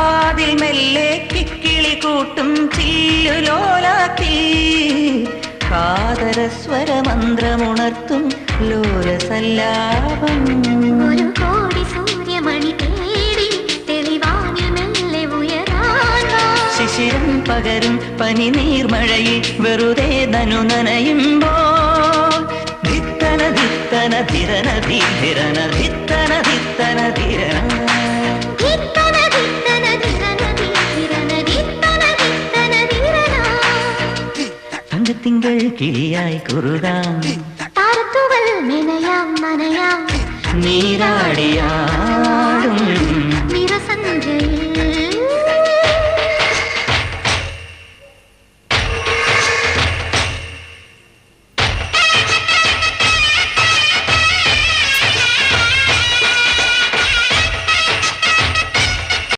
കാതിൽ മെല്ലെ കിക്കിളി കൂട്ടും ചില്ലുലോലാക്കി കാതരസ്വരമന്ത്രമുണർത്തും ലോലസല്ലാപം ഒരു കോടി സൂര്യമണി തേടി തെളിവാനിൽ മെല്ലെ ഉയരാൻ ശിശിരം പകരും പനി നീർമഴയിൽ വെറുതെ നനു നനയുമ്പോൾ ധിത്തന ധിത്തന ധിരന ധീരന ധിത്തന ധിത്തന ധിരന തിങ്കൾ കിളിയായി കുറുകാം താരത്തുകൾ നനയാം നനയാം നീരാടിയാടും നിറസന്ധ്യയിൽ